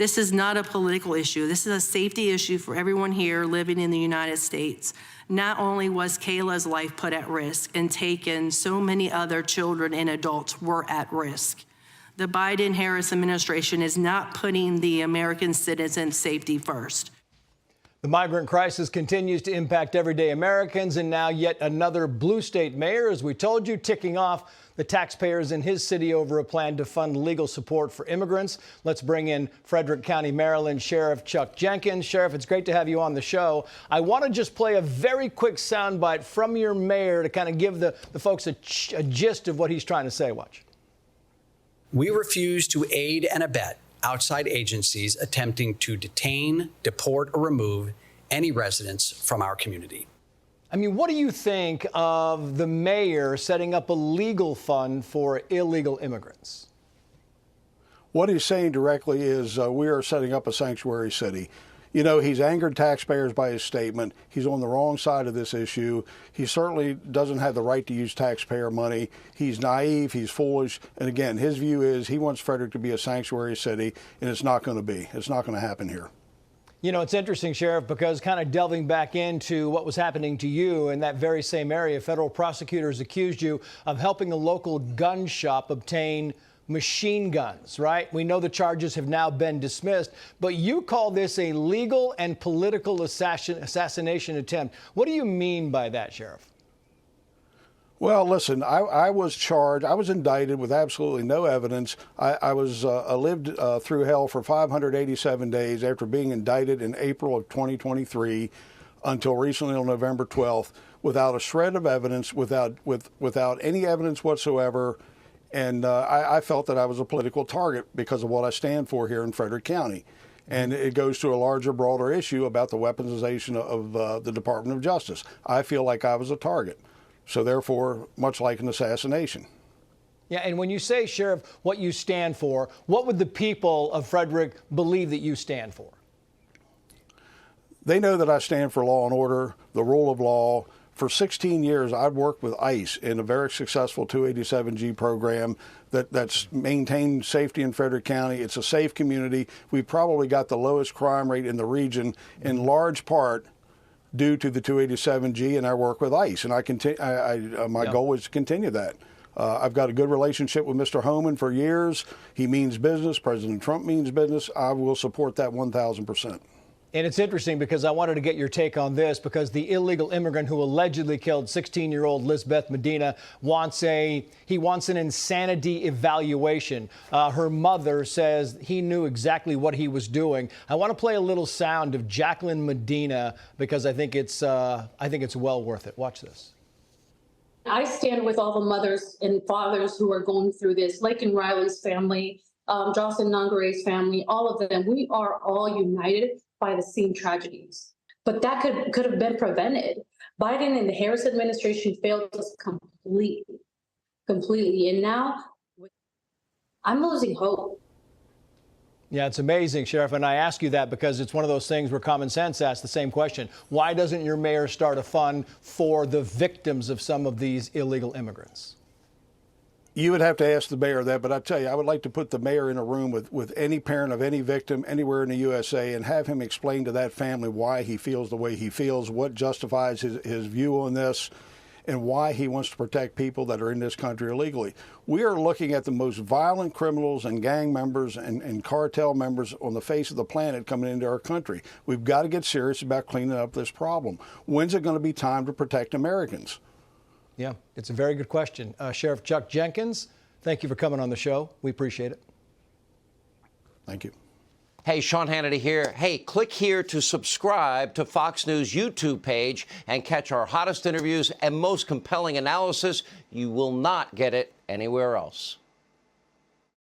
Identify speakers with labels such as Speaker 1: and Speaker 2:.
Speaker 1: This is not a political issue. This is a safety issue for everyone here living in the United States. Not only was Kayla's life put at risk and taken, so many other children and adults were at risk. The Biden-Harris administration is not putting the American citizens' safety first.
Speaker 2: The migrant crisis continues to impact everyday Americans, and now yet another blue state mayor, as we told you, ticking off the taxpayers in his city over a plan to fund legal support for immigrants. Let's bring in Frederick County, Maryland Sheriff Chuck Jenkins. Sheriff, it's great to have you on the show. I want to just play a very quick soundbite from your mayor to kind of give the folks a gist of what he's trying to say. Watch.
Speaker 3: We refuse to aid and abet outside agencies attempting to detain, deport, or remove any residents from our community.
Speaker 2: I mean, what do you think of the mayor setting up a legal fund for illegal immigrants?
Speaker 4: What he's saying directly is we are setting up a sanctuary city. You know, he's angered taxpayers by his statement. He's on the wrong side of this issue. He certainly doesn't have the right to use taxpayer money. He's naive, he's foolish. And again, his view is he wants Frederick to be a sanctuary city, and it's not going to be. It's not going to happen here.
Speaker 2: You know, it's interesting, Sheriff, because kind of delving back into what was happening to you in that very same area, federal prosecutors accused you of helping a local gun shop obtain machine guns, right? We know the charges have now been dismissed, but you call this a legal and political assassination attempt. What do you mean by that, Sheriff?
Speaker 4: Well, listen, I was charged. I was indicted with absolutely no evidence. I lived through hell for 587 days after being indicted in April of 2023 until recently on November 12th without a shred of evidence, without any evidence whatsoever. And I felt that I was a political target because of what I stand for here in Frederick County. And it goes to a larger, broader issue about the weaponization of the Department of Justice. I feel like I was a target. So therefore, much like an assassination.
Speaker 2: Yeah, and when you say, Sheriff, what you stand for, what would the people of Frederick believe that you stand for?
Speaker 4: They know that I stand for law and order, the rule of law. For 16 years, I've worked with ICE in a very successful 287G program that's maintained safety in Frederick County. It's a safe community. We've probably got the lowest crime rate in the region, in large part due to the 287G and our work with ICE. And my goal is to continue that. I've got a good relationship with Mr. Homan for years. He means business. President Trump means business. I will support that 1,000%.
Speaker 2: And it's interesting because I wanted to get your take on this because the illegal immigrant who allegedly killed 16-year-old Lisbeth Medina wants an insanity evaluation. Her mother says he knew exactly what he was doing. I want to play a little sound of Jacqueline Medina because I think it's well worth it. Watch this.
Speaker 5: I stand with all the mothers and fathers who are going through this, Laken Riley's family, Jocelyn Nongare's family, all of them. We are all united by the same tragedies. But that could have been prevented. Biden and the Harris administration failed us completely. And now I'm losing hope.
Speaker 2: Yeah, it's amazing, Sheriff. And I ask you that because it's one of those things where common sense asks the same question. Why doesn't your mayor start a fund for the victims of some of these illegal immigrants?
Speaker 4: You would have to ask the mayor that, but I tell you, I would like to put the mayor in a room with any parent of any victim anywhere in the USA and have him explain to that family why he feels the way he feels, what justifies his view on this, and why he wants to protect people that are in this country illegally. We are looking at the most violent criminals and gang members and cartel members on the face of the planet coming into our country. We've got to get serious about cleaning up this problem. When's it going to be time to protect Americans?
Speaker 2: Yeah, it's a very good question. Sheriff Chuck Jenkins, thank you for coming on the show. We appreciate it.
Speaker 4: Thank you.
Speaker 6: Hey, Sean Hannity here. Hey, click here to subscribe to Fox News YouTube page and catch our hottest interviews and most compelling analysis. You will not get it anywhere else.